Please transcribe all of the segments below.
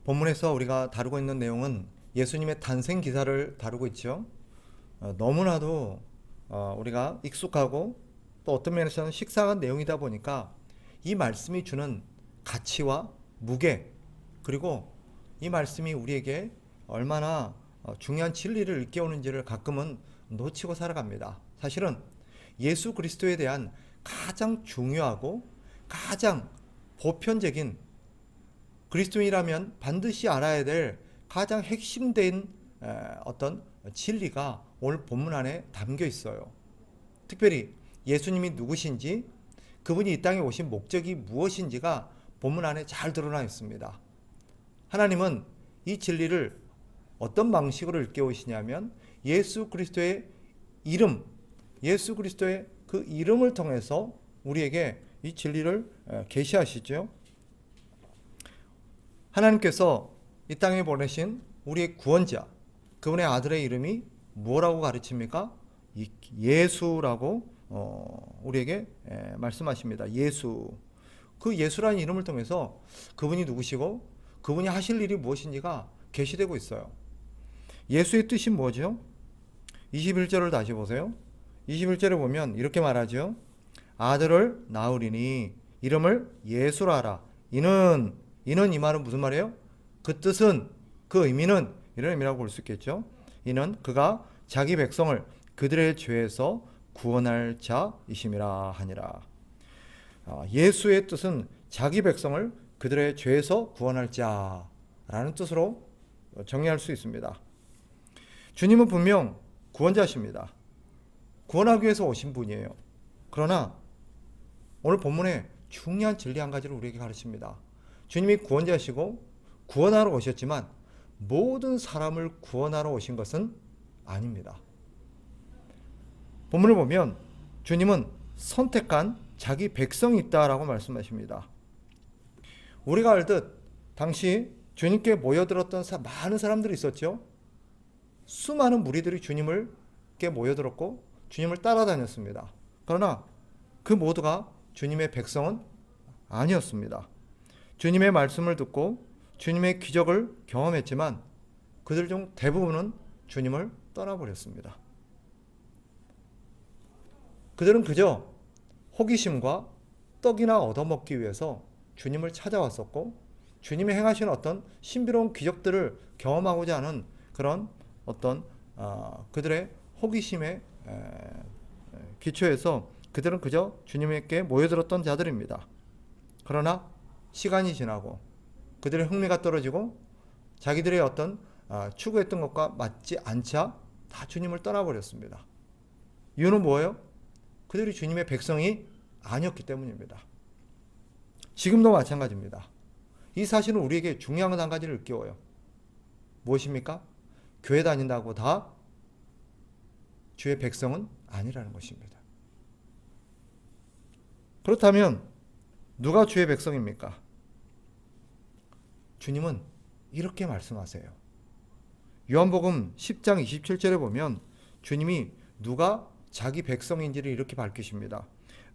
본문에서 우리가 다루고 있는 내용은 예수님의 탄생 기사를 다루고 있죠. 너무나도 우리가 익숙하고 또 어떤 면에서는 식상한 내용이다 보니까 이 말씀이 주는 가치와 무게, 그리고 이 말씀이 우리에게 얼마나 중요한 진리를 일깨우는지를 가끔은 놓치고 살아갑니다. 사실은 예수 그리스도에 대한 가장 중요하고 가장 보편적인, 그리스도인이라면 반드시 알아야 될 가장 핵심된 어떤 진리가 오늘 본문 안에 담겨 있어요. 특별히 예수님이 누구신지, 그분이 이 땅에 오신 목적이 무엇인지가 본문 안에 잘 드러나 있습니다. 하나님은 이 진리를 어떤 방식으로 일깨우시냐면 예수 그리스도의 이름, 예수 그리스도의 그 이름을 통해서 우리에게 이 진리를 계시하시죠. 하나님께서 이 땅에 보내신 우리의 구원자, 그분의 아들의 이름이 뭐라고 가르칩니까? 예수라고 우리에게 말씀하십니다. 예수. 그 예수라는 이름을 통해서 그분이 누구시고 그분이 하실 일이 무엇인지가 계시되고 있어요. 예수의 뜻이 뭐죠? 21절을 다시 보세요. 21절에 보면 이렇게 말하죠. 아들을 낳으리니 이름을 예수라 하라. 이는 이 말은 무슨 말이에요? 그 뜻은, 그 의미는 이런 의미라고 볼 수 있겠죠. 이는 그가 자기 백성을 그들의 죄에서 구원할 자이심이라 하니라. 예수의 뜻은 자기 백성을 그들의 죄에서 구원할 자라는 뜻으로 정리할 수 있습니다. 주님은 분명 구원자십니다. 구원하기 위해서 오신 분이에요. 그러나 오늘 본문에 중요한 진리 한 가지를 우리에게 가르칩니다. 주님이 구원자시고 구원하러 오셨지만 모든 사람을 구원하러 오신 것은 아닙니다. 본문을 보면 주님은 선택한 자기 백성이 있다라고 말씀하십니다. 우리가 알듯 당시 주님께 모여들었던 많은 사람들이 있었죠. 수많은 무리들이 주님께 모여들었고 주님을 따라다녔습니다. 그러나 그 모두가 주님의 백성은 아니었습니다. 주님의 말씀을 듣고 주님의 기적을 경험했지만 그들 중 대부분은 주님을 떠나버렸습니다. 그들은 그저 호기심과 떡이나 얻어먹기 위해서 주님을 찾아왔었고 주님이 행하신 어떤 신비로운 기적들을 경험하고자 하는 그런 어떤 그들의 호기심의 기초에서 그들은 그저 주님께 모여들었던 자들입니다. 그러나 시간이 지나고 그들의 흥미가 떨어지고 자기들의 어떤 추구했던 것과 맞지 않자 다 주님을 떠나버렸습니다. 이유는 뭐예요? 그들이 주님의 백성이 아니었기 때문입니다. 지금도 마찬가지입니다. 이 사실은 우리에게 중요한 한 가지를 일깨워요. 무엇입니까? 교회 다닌다고 다 주의 백성은 아니라는 것입니다. 그렇다면 누가 주의 백성입니까? 주님은 이렇게 말씀하세요. 요한복음 10장 27절에 보면 주님이 누가 자기 백성인지를 이렇게 밝히십니다.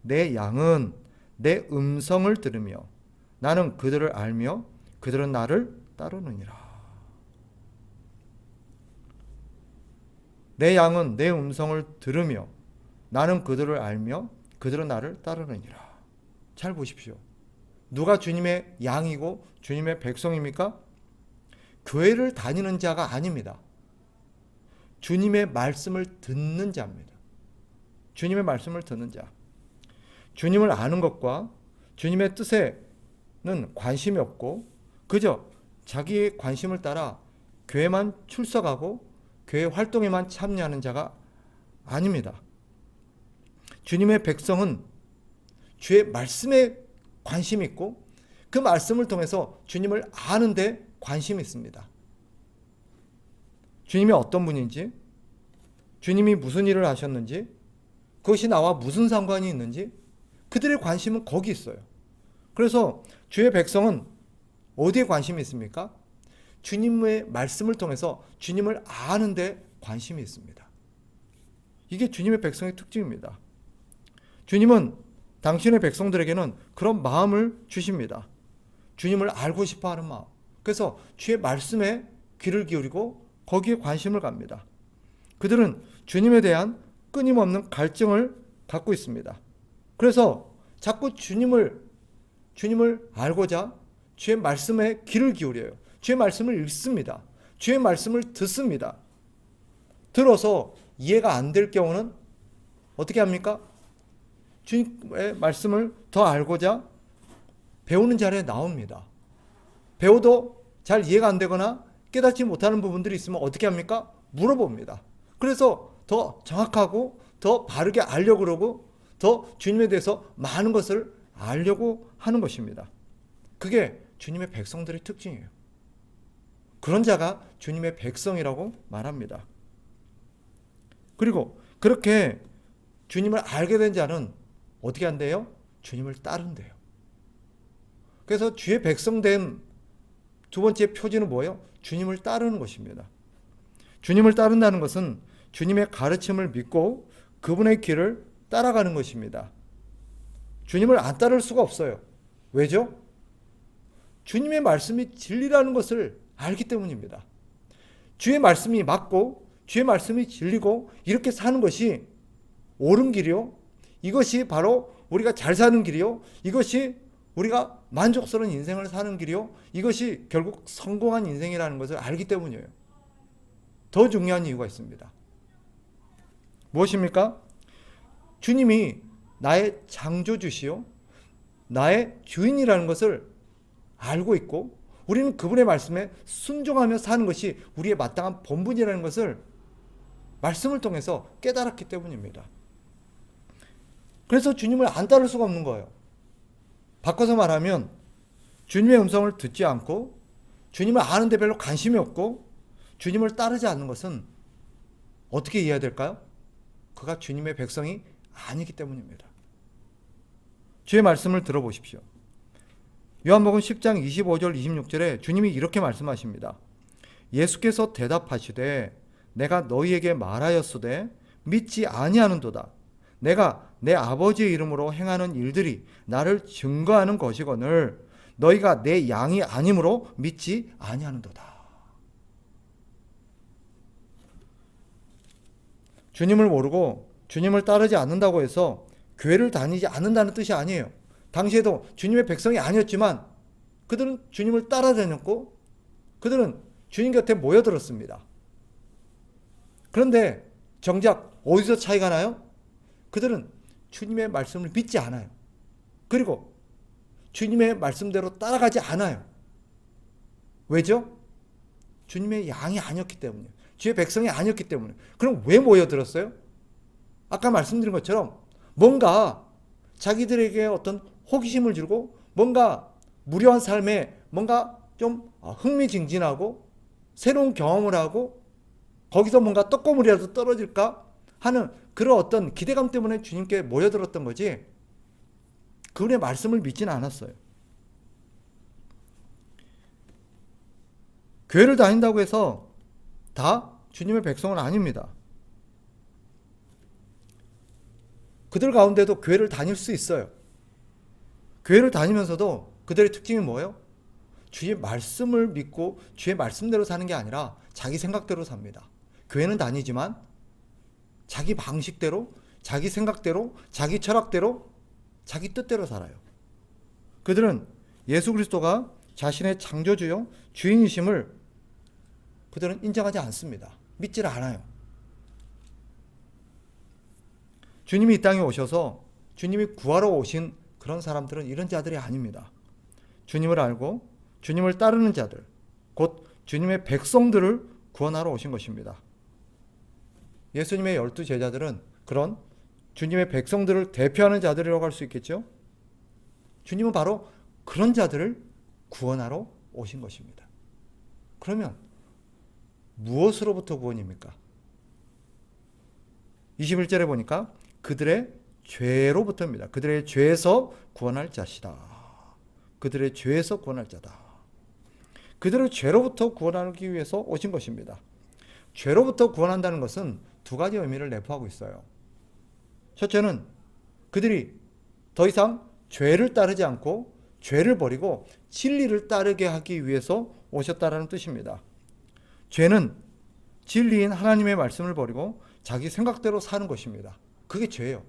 내 양은 내 음성을 들으며 나는 그들을 알며 그들은 나를 따르느니라. 내 양은 내 음성을 들으며 나는 그들을 알며 그들은 나를 따르느니라. 잘 보십시오. 누가 주님의 양이고 주님의 백성입니까? 교회를 다니는 자가 아닙니다. 주님의 말씀을 듣는 자입니다. 주님의 말씀을 듣는 자. 주님을 아는 것과 주님의 뜻에는 관심이 없고 그저 자기의 관심을 따라 교회만 출석하고 교회 활동에만 참여하는 자가 아닙니다. 주님의 백성은 주의 말씀에 관심이 있고 그 말씀을 통해서 주님을 아는 데 관심이 있습니다. 주님이 어떤 분인지, 주님이 무슨 일을 하셨는지, 그것이 나와 무슨 상관이 있는지 그들의 관심은 거기 있어요. 그래서 주의 백성은 어디에 관심이 있습니까? 주님의 말씀을 통해서 주님을 아는 데 관심이 있습니다. 이게 주님의 백성의 특징입니다. 주님은 당신의 백성들에게는 그런 마음을 주십니다. 주님을 알고 싶어 하는 마음. 그래서 주의 말씀에 귀를 기울이고 거기에 관심을 갑니다. 그들은 주님에 대한 끊임없는 갈증을 갖고 있습니다. 그래서 자꾸 주님을 알고자 주의 말씀에 귀를 기울여요. 주의 말씀을 읽습니다. 주의 말씀을 듣습니다. 들어서 이해가 안 될 경우는 어떻게 합니까? 주님의 말씀을 더 알고자 배우는 자리에 나옵니다. 배워도 잘 이해가 안 되거나 깨닫지 못하는 부분들이 있으면 어떻게 합니까? 물어봅니다. 그래서 더 정확하고 더 바르게 알려고 그러고 더 주님에 대해서 많은 것을 알려고 하는 것입니다. 그게 주님의 백성들의 특징이에요. 그런 자가 주님의 백성이라고 말합니다. 그리고 그렇게 주님을 알게 된 자는 어떻게 한대요? 주님을 따른대요. 그래서 주의 백성된 두 번째 표지는 뭐예요? 주님을 따르는 것입니다. 주님을 따른다는 것은 주님의 가르침을 믿고 그분의 길을 따라가는 것입니다. 주님을 안 따를 수가 없어요. 왜죠? 주님의 말씀이 진리라는 것을 알기 때문입니다. 주의 말씀이 맞고 주의 말씀이 진리고 이렇게 사는 것이 옳은 길이요. 이것이 바로 우리가 잘 사는 길이요. 이것이 우리가 만족스러운 인생을 사는 길이요. 이것이 결국 성공한 인생이라는 것을 알기 때문이에요. 더 중요한 이유가 있습니다. 무엇입니까? 주님이 나의 창조주시요 나의 주인이라는 것을 알고 있고 우리는 그분의 말씀에 순종하며 사는 것이 우리의 마땅한 본분이라는 것을 말씀을 통해서 깨달았기 때문입니다. 그래서 주님을 안 따를 수가 없는 거예요. 바꿔서 말하면 주님의 음성을 듣지 않고 주님을 아는데 별로 관심이 없고 주님을 따르지 않는 것은 어떻게 이해해야 될까요? 그가 주님의 백성이 아니기 때문입니다. 주의 말씀을 들어보십시오. 요한복음 10장 25절 26절에 주님이 이렇게 말씀하십니다. 예수께서 대답하시되 내가 너희에게 말하였으되 믿지 아니하는도다. 내가 내 아버지의 이름으로 행하는 일들이 나를 증거하는 것이거늘 너희가 내 양이 아니므로 믿지 아니하는도다. 주님을 모르고 주님을 따르지 않는다고 해서 교회를 다니지 않는다는 뜻이 아니에요. 당시에도 주님의 백성이 아니었지만 그들은 주님을 따라다녔고 그들은 주님 곁에 모여들었습니다. 그런데 정작 어디서 차이가 나요? 그들은 주님의 말씀을 믿지 않아요. 그리고 주님의 말씀대로 따라가지 않아요. 왜죠? 주님의 양이 아니었기 때문이에요. 주의 백성이 아니었기 때문에. 그럼 왜 모여들었어요? 아까 말씀드린 것처럼 뭔가 자기들에게 어떤 호기심을 주고 뭔가 무료한 삶에 뭔가 좀 흥미진진하고 새로운 경험을 하고 거기서 뭔가 떡고물이라도 떨어질까 하는 그런 어떤 기대감 때문에 주님께 모여들었던 거지 그분의 말씀을 믿지는 않았어요. 교회를 다닌다고 해서 다 주님의 백성은 아닙니다. 그들 가운데도 교회를 다닐 수 있어요. 교회를 다니면서도 그들의 특징이 뭐예요? 주의 말씀을 믿고 주의 말씀대로 사는 게 아니라 자기 생각대로 삽니다. 교회는 다니지만 자기 방식대로, 자기 생각대로, 자기 철학대로, 자기 뜻대로 살아요. 그들은 예수 그리스도가 자신의 창조주요 주인이심을 그들은 인정하지 않습니다. 믿지를 않아요. 주님이 이 땅에 오셔서 주님이 구하러 오신 그런 사람들은 이런 자들이 아닙니다. 주님을 알고 주님을 따르는 자들, 곧 주님의 백성들을 구원하러 오신 것입니다. 예수님의 12제자들은 그런 주님의 백성들을 대표하는 자들이라고 할 수 있겠죠. 주님은 바로 그런 자들을 구원하러 오신 것입니다. 그러면 무엇으로부터 구원입니까? 21절에 보니까 그들의 죄로부터입니다. 그들의 죄에서 구원할 자시다. 그들의 죄에서 구원할 자다. 그들을 죄로부터 구원하기 위해서 오신 것입니다. 죄로부터 구원한다는 것은 두 가지 의미를 내포하고 있어요. 첫째는 그들이 더 이상 죄를 따르지 않고 죄를 버리고 진리를 따르게 하기 위해서 오셨다라는 뜻입니다. 죄는 진리인 하나님의 말씀을 버리고 자기 생각대로 사는 것입니다. 그게 죄예요.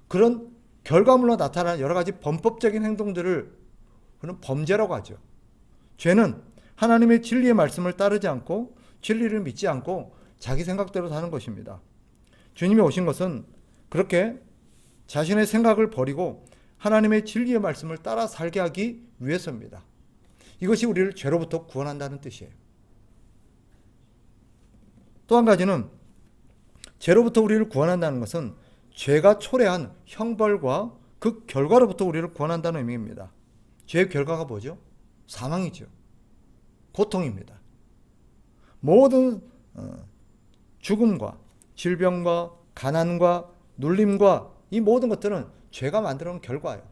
그런 결과물로 나타나는 여러 가지 범법적인 행동들을 그는 범죄라고 하죠. 죄는 하나님의 진리의 말씀을 따르지 않고 진리를 믿지 않고 자기 생각대로 사는 것입니다. 주님이 오신 것은 그렇게 자신의 생각을 버리고 하나님의 진리의 말씀을 따라 살게 하기 위해서입니다. 이것이 우리를 죄로부터 구원한다는 뜻이에요. 또 한 가지는 죄로부터 우리를 구원한다는 것은 죄가 초래한 형벌과 그 결과로부터 우리를 구원한다는 의미입니다. 죄의 결과가 뭐죠? 사망이죠. 고통입니다. 모든 죽음과 질병과 가난과 눌림과 이 모든 것들은 죄가 만들어 놓은 결과예요.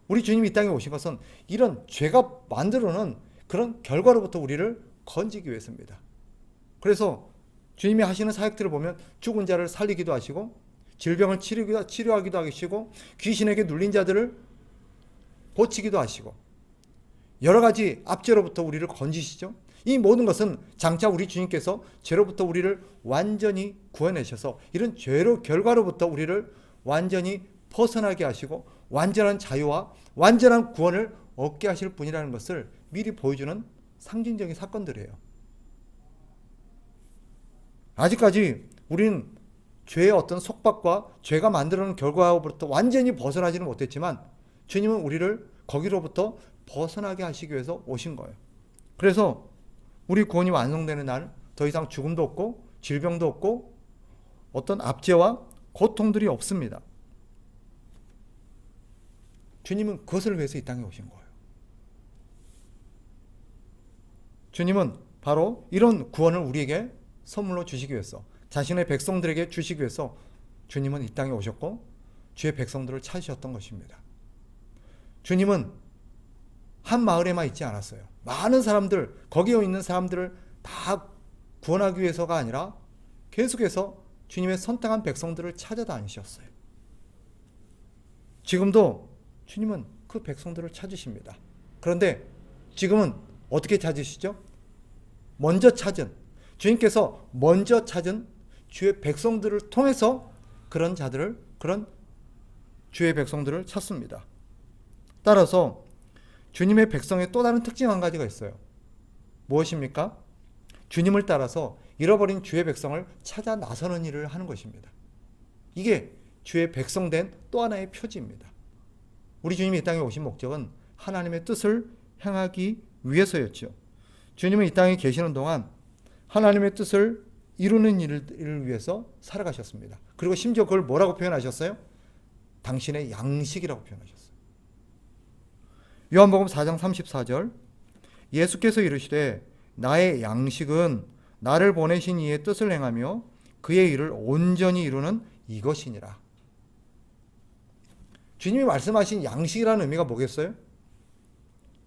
우리 주님이 이 땅에 오신 것은 이런 죄가 만들어 놓은 그런 결과로부터 우리를 건지기 위해서입니다. 그래서 주님이 하시는 사역들을 보면 죽은 자를 살리기도 하시고 질병을 치료하기도 하시고 귀신에게 눌린 자들을 고치기도 하시고 여러 가지 압제로부터 우리를 건지시죠. 이 모든 것은 장차 우리 주님께서 죄로부터 우리를 완전히 구해내셔서 이런 죄로 결과로부터 우리를 완전히 벗어나게 하시고 완전한 자유와 완전한 구원을 얻게 하실 분이라는 것을 미리 보여주는 상징적인 사건들이에요. 아직까지 우리는 죄의 어떤 속박과 죄가 만들어놓은 결과로부터 완전히 벗어나지는 못했지만 주님은 우리를 거기로부터 벗어나게 하시기 위해서 오신 거예요. 그래서 우리 구원이 완성되는 날 더 이상 죽음도 없고 질병도 없고 어떤 압제와 고통들이 없습니다. 주님은 그것을 위해서 이 땅에 오신 거예요. 주님은 바로 이런 구원을 우리에게 선물로 주시기 위해서 자신의 백성들에게 주시기 위해서 주님은 이 땅에 오셨고 주의 백성들을 찾으셨던 것입니다. 주님은 한 마을에만 있지 않았어요. 많은 사람들, 거기에 있는 사람들을 다 구원하기 위해서가 아니라 계속해서 주님의 선택한 백성들을 찾아다니셨어요. 지금도 주님은 그 백성들을 찾으십니다. 그런데 지금은 어떻게 찾으시죠? 주님께서 먼저 찾은 주의 백성들을 통해서 그런 주의 백성들을 찾습니다. 따라서 주님의 백성의 또 다른 특징 한 가지가 있어요. 무엇입니까? 주님을 따라서 잃어버린 주의 백성을 찾아 나서는 일을 하는 것입니다. 이게 주의 백성된 또 하나의 표지입니다. 우리 주님이 이 땅에 오신 목적은 하나님의 뜻을 행하기 위해서였죠. 주님은 이 땅에 계시는 동안 하나님의 뜻을 이루는 일을 위해서 살아가셨습니다. 그리고 심지어 그걸 뭐라고 표현하셨어요? 당신의 양식이라고 표현하셨어요. 요한복음 4장 34절 예수께서 이르시되 나의 양식은 나를 보내신 이의 뜻을 행하며 그의 일을 온전히 이루는 이것이니라. 주님이 말씀하신 양식이라는 의미가 뭐겠어요?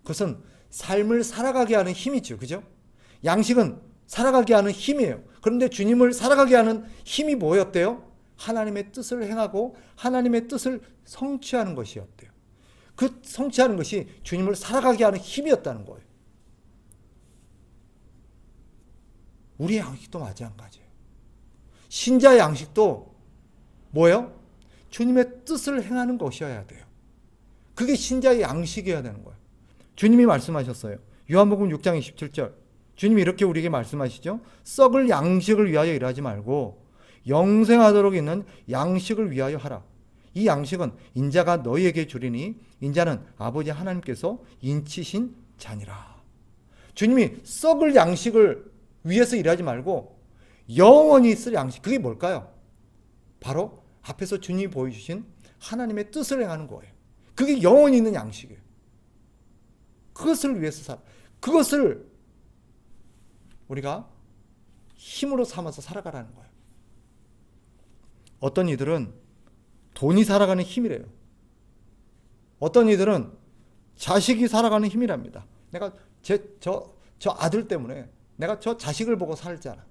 그것은 삶을 살아가게 하는 힘이죠. 그죠? 양식은 살아가게 하는 힘이에요. 그런데 주님을 살아가게 하는 힘이 뭐였대요? 하나님의 뜻을 행하고 하나님의 뜻을 성취하는 것이었대요. 그 성취하는 것이 주님을 살아가게 하는 힘이었다는 거예요. 우리의 양식도 마찬가지예요. 신자의 양식도 뭐예요? 주님의 뜻을 행하는 것이어야 돼요. 그게 신자의 양식이어야 되는 거예요. 주님이 말씀하셨어요. 요한복음 6장 27절 주님이 이렇게 우리에게 말씀하시죠. 썩을 양식을 위하여 일하지 말고 영생하도록 있는 양식을 위하여 하라. 이 양식은 인자가 너희에게 주리니 인자는 아버지 하나님께서 인치신 자니라. 주님이 썩을 양식을 위해서 일하지 말고 영원히 쓸 양식, 그게 뭘까요? 바로 앞에서 주님이 보여주신 하나님의 뜻을 행하는 거예요. 그게 영원히 있는 양식이에요. 그것을 위해서 그것을 우리가 힘으로 삼아서 살아가라는 거예요. 어떤 이들은 돈이 살아가는 힘이래요. 어떤 이들은 자식이 살아가는 힘이랍니다. 내가 저 아들 때문에 내가 저 자식을 보고 살잖아.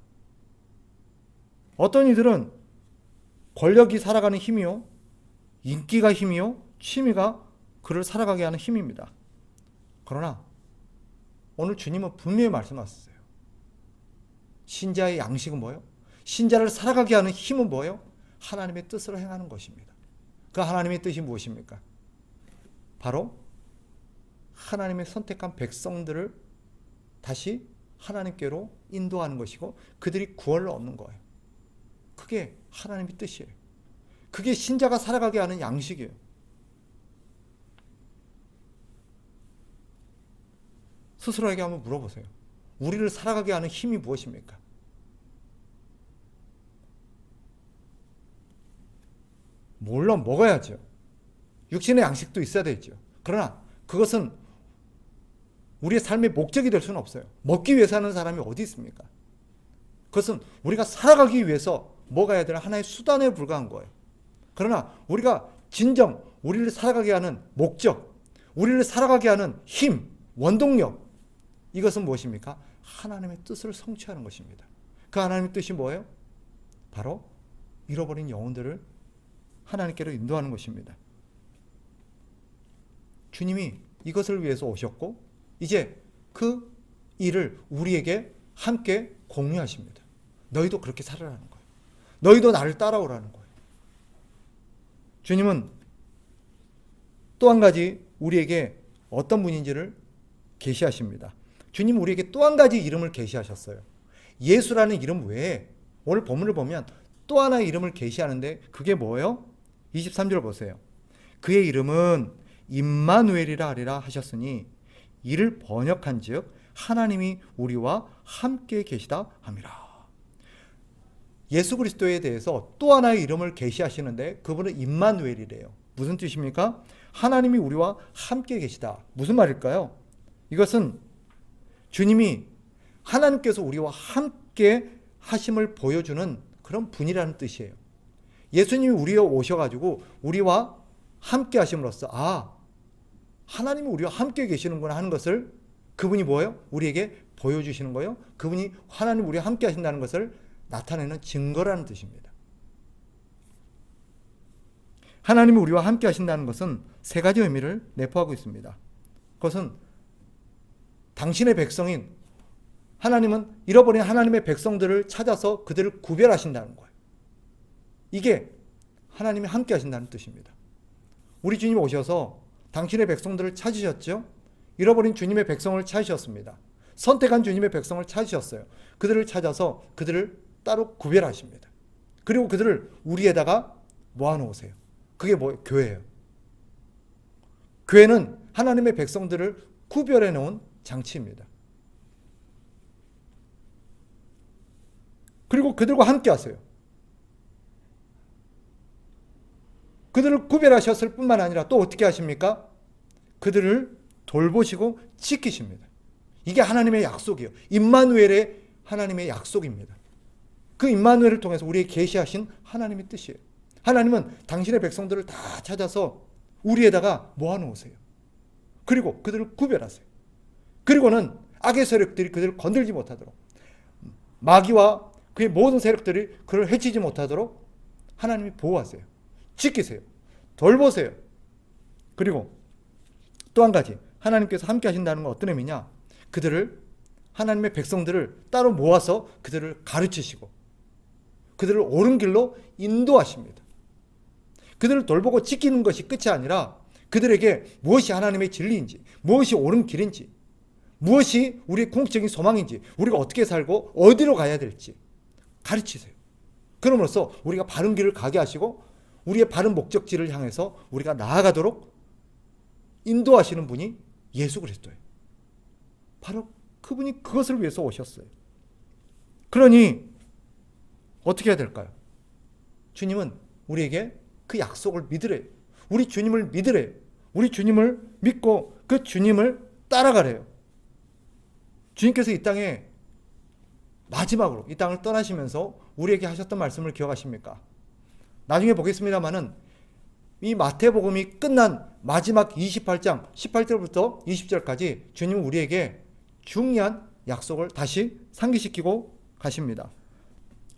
어떤 이들은 권력이 살아가는 힘이요, 인기가 힘이요, 취미가 그를 살아가게 하는 힘입니다. 그러나 오늘 주님은 분명히 말씀하셨어요. 신자의 양식은 뭐예요? 신자를 살아가게 하는 힘은 뭐예요? 하나님의 뜻으로 행하는 것입니다. 그 하나님의 뜻이 무엇입니까? 바로 하나님의 선택한 백성들을 다시 하나님께로 인도하는 것이고 그들이 구원을 얻는 거예요. 그게 하나님의 뜻이에요. 그게 신자가 살아가게 하는 양식이에요. 스스로에게 한번 물어보세요. 우리를 살아가게 하는 힘이 무엇입니까? 물론 먹어야죠. 육신의 양식도 있어야 되죠. 그러나 그것은 우리의 삶의 목적이 될 수는 없어요. 먹기 위해 사는 사람이 어디 있습니까? 그것은 우리가 살아가기 위해서 먹어야 될 하나의 수단에 불과한 거예요. 그러나 우리가 진정 우리를 살아가게 하는 목적, 우리를 살아가게 하는 힘, 원동력, 이것은 무엇입니까? 하나님의 뜻을 성취하는 것입니다. 그 하나님의 뜻이 뭐예요? 바로 잃어버린 영혼들을 하나님께로 인도하는 것입니다. 주님이 이것을 위해서 오셨고 이제 그 일을 우리에게 함께 공유하십니다. 너희도 그렇게 살아라는 거예요. 너희도 나를 따라오라는 거예요. 주님은 또 한 가지 우리에게 어떤 분인지를 계시하십니다. 주님 우리에게 또 한 가지 이름을 계시하셨어요. 예수라는 이름 외에 오늘 본문을 보면 또 하나의 이름을 계시하는데 그게 뭐예요? 23절 보세요. 그의 이름은 임마누엘이라 하리라 하셨으니 이를 번역한즉 하나님이 우리와 함께 계시다 함이라. 예수 그리스도에 대해서 또 하나의 이름을 계시하시는데 그분은 임마누엘이래요. 무슨 뜻입니까? 하나님이 우리와 함께 계시다. 무슨 말일까요? 이것은 주님이 하나님께서 우리와 함께 하심을 보여주는 그런 분이라는 뜻이에요. 예수님이 우리에 오셔가지고 우리와 함께 하심으로써 하나님이 우리와 함께 계시는구나 하는 것을 그분이 뭐예요? 우리에게 보여주시는 거예요. 그분이 하나님 우리와 함께 하신다는 것을 나타내는 증거라는 뜻입니다. 하나님이 우리와 함께 하신다는 것은 세 가지 의미를 내포하고 있습니다. 그것은 당신의 백성인 하나님은 잃어버린 하나님의 백성들을 찾아서 그들을 구별하신다는 거예요. 이게 하나님이 함께 하신다는 뜻입니다. 우리 주님 오셔서 당신의 백성들을 찾으셨죠? 잃어버린 주님의 백성을 찾으셨습니다. 선택한 주님의 백성을 찾으셨어요. 그들을 찾아서 그들을 따로 구별하십니다. 그리고 그들을 우리에다가 모아놓으세요. 그게 교회예요. 교회는 하나님의 백성들을 구별해 놓은 장치입니다. 그리고 그들과 함께 하세요. 그들을 구별하셨을 뿐만 아니라 또 어떻게 하십니까? 그들을 돌보시고 지키십니다. 이게 하나님의 약속이에요. 임마누엘의 하나님의 약속입니다. 그 임마누엘을 통해서 우리에게 계시하신 하나님의 뜻이에요. 하나님은 당신의 백성들을 다 찾아서 우리에다가 모아놓으세요. 그리고 그들을 구별하세요. 그리고는 악의 세력들이 그들을 건들지 못하도록, 마귀와 그의 모든 세력들이 그를 해치지 못하도록 하나님이 보호하세요. 지키세요. 돌보세요. 그리고 또 한 가지, 하나님께서 함께 하신다는 건 어떤 의미냐? 하나님의 백성들을 따로 모아서 그들을 가르치시고 그들을 옳은 길로 인도하십니다. 그들을 돌보고 지키는 것이 끝이 아니라 그들에게 무엇이 하나님의 진리인지, 무엇이 옳은 길인지, 무엇이 우리의 궁극적인 소망인지, 우리가 어떻게 살고 어디로 가야 될지 가르치세요. 그럼으로써 우리가 바른 길을 가게 하시고 우리의 바른 목적지를 향해서 우리가 나아가도록 인도하시는 분이 예수 그리스도예요. 바로 그분이 그것을 위해서 오셨어요. 그러니 어떻게 해야 될까요? 주님은 우리에게 그 약속을 믿으래요. 우리 주님을 믿으래요. 우리 주님을 믿고 그 주님을 따라가래요. 주님께서 이 땅에 마지막으로 이 땅을 떠나시면서 우리에게 하셨던 말씀을 기억하십니까? 나중에 보겠습니다만은 이 마태복음이 끝난 마지막 28장 18절부터 20절까지 주님은 우리에게 중요한 약속을 다시 상기시키고 가십니다.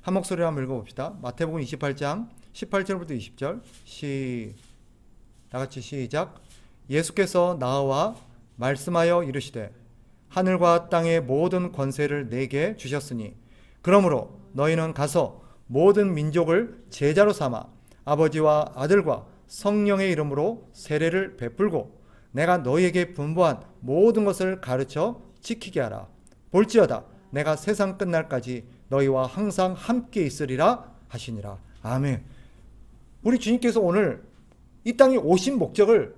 한 목소리로 한번 읽어봅시다. 마태복음 28장 18절부터 20절 다 같이 시작. 예수께서 나와 말씀하여 이르시되 하늘과 땅의 모든 권세를 내게 주셨으니 그러므로 너희는 가서 모든 민족을 제자로 삼아 아버지와 아들과 성령의 이름으로 세례를 베풀고 내가 너희에게 분부한 모든 것을 가르쳐 지키게 하라. 볼지어다 내가 세상 끝날까지 너희와 항상 함께 있으리라 하시니라. 아멘. 우리 주님께서 오늘 이 땅에 오신 목적을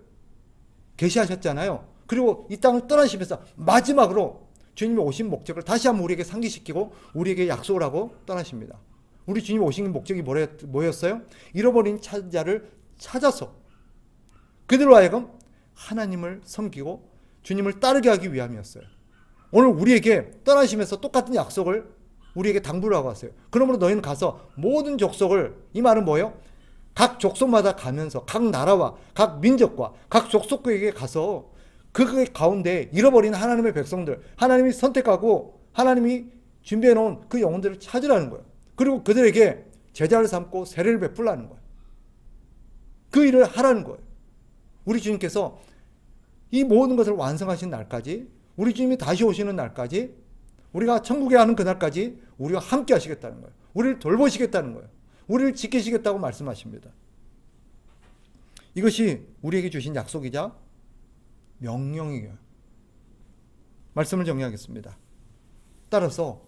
계시하셨잖아요. 그리고 이 땅을 떠나시면서 마지막으로 주님이 오신 목적을 다시 한번 우리에게 상기시키고 우리에게 약속을 하고 떠나십니다. 우리 주님이 오신 목적이 뭐였어요? 잃어버린 자를 찾아서 그들로 하여금 하나님을 섬기고 주님을 따르게 하기 위함이었어요. 오늘 우리에게 떠나시면서 똑같은 약속을 우리에게 당부를 하고 왔어요. 그러므로 너희는 가서 모든 족속을, 이 말은 뭐예요? 각 족속마다 가면서 각 나라와 각 민족과 각 족속에게 가서 그 가운데 잃어버린 하나님의 백성들, 하나님이 선택하고 하나님이 준비해 놓은 그 영혼들을 찾으라는 거예요. 그리고 그들에게 제자를 삼고 세례를 베풀라는 거예요. 그 일을 하라는 거예요. 우리 주님께서 이 모든 것을 완성하신 날까지, 우리 주님이 다시 오시는 날까지, 우리가 천국에 가는 그날까지 우리와 함께 하시겠다는 거예요. 우리를 돌보시겠다는 거예요. 우리를 지키시겠다고 말씀하십니다. 이것이 우리에게 주신 약속이자 명령이에요. 말씀을 정리하겠습니다. 따라서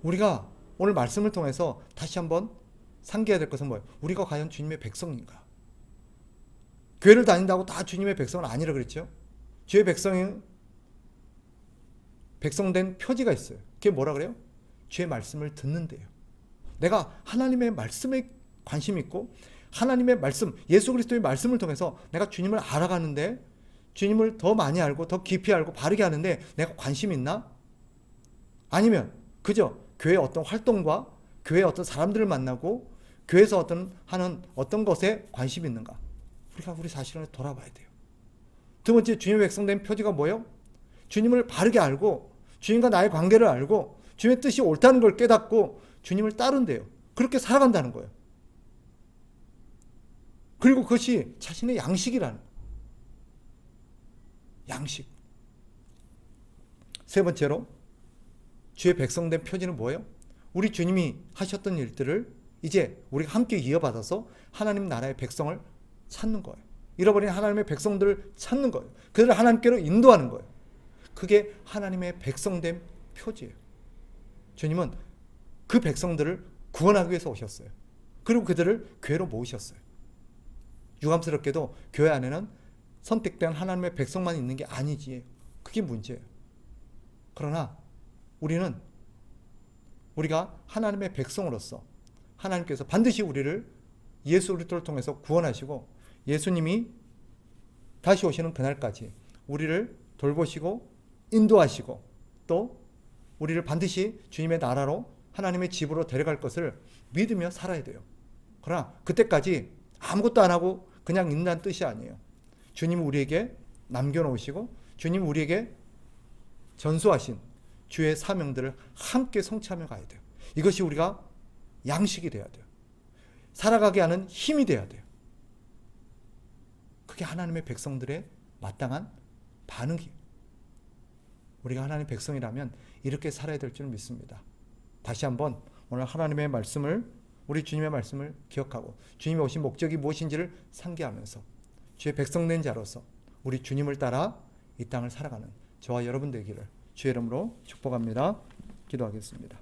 우리가 오늘 말씀을 통해서 다시 한번 상기해야 될 것은 뭐예요? 우리가 과연 주님의 백성인가? 교회를 다닌다고 다 주님의 백성은 아니라 그랬죠? 주의 백성된 표지가 있어요. 그게 뭐라 그래요? 주의 말씀을 듣는데요. 내가 하나님의 말씀에 관심 있고 하나님의 말씀, 예수 그리스도의 말씀을 통해서 내가 주님을 알아가는데, 주님을 더 많이 알고 더 깊이 알고 바르게 하는데 내가 관심 있나? 아니면 그저 교회 어떤 활동과 교회 어떤 사람들을 만나고 교회에서 하는 어떤 것에 관심이 있는가? 우리가 우리 자신을 돌아봐야 돼요. 두 번째, 주님의 백성된 표지가 뭐예요? 주님을 바르게 알고 주님과 나의 관계를 알고 주님의 뜻이 옳다는 걸 깨닫고 주님을 따른대요. 그렇게 살아간다는 거예요. 그리고 그것이 자신의 양식이라는 거예요. 양식. 세 번째로 주의 백성된 표지는 뭐예요? 우리 주님이 하셨던 일들을 이제 우리가 함께 이어받아서 하나님 나라의 백성을 찾는 거예요. 잃어버린 하나님의 백성들을 찾는 거예요. 그들을 하나님께로 인도하는 거예요. 그게 하나님의 백성된 표지예요. 주님은 그 백성들을 구원하기 위해서 오셨어요. 그리고 그들을 교회로 모으셨어요. 유감스럽게도 교회 안에는 선택된 하나님의 백성만 있는 게 아니지. 그게 문제예요. 그러나 우리가 하나님의 백성으로서 하나님께서 반드시 우리를 예수 그리스도를 통해서 구원하시고 예수님이 다시 오시는 그날까지 우리를 돌보시고 인도하시고 또 우리를 반드시 주님의 나라로 하나님의 집으로 데려갈 것을 믿으며 살아야 돼요. 그러나 그때까지 아무것도 안 하고 그냥 있는 뜻이 아니에요. 주님이 우리에게 남겨놓으시고 주님이 우리에게 전수하신 주의 사명들을 함께 성취하며 가야 돼요. 이것이 우리가 양식이 돼야 돼요. 살아가게 하는 힘이 돼야 돼요. 그게 하나님의 백성들의 마땅한 반응이에요. 우리가 하나님의 백성이라면 이렇게 살아야 될 줄 믿습니다. 다시 한번 오늘 하나님의 말씀을, 우리 주님의 말씀을 기억하고 주님이 오신 목적이 무엇인지를 상기하면서 주의 백성된 자로서 우리 주님을 따라 이 땅을 살아가는 저와 여러분 되기를 주의 이름으로 축복합니다. 기도하겠습니다.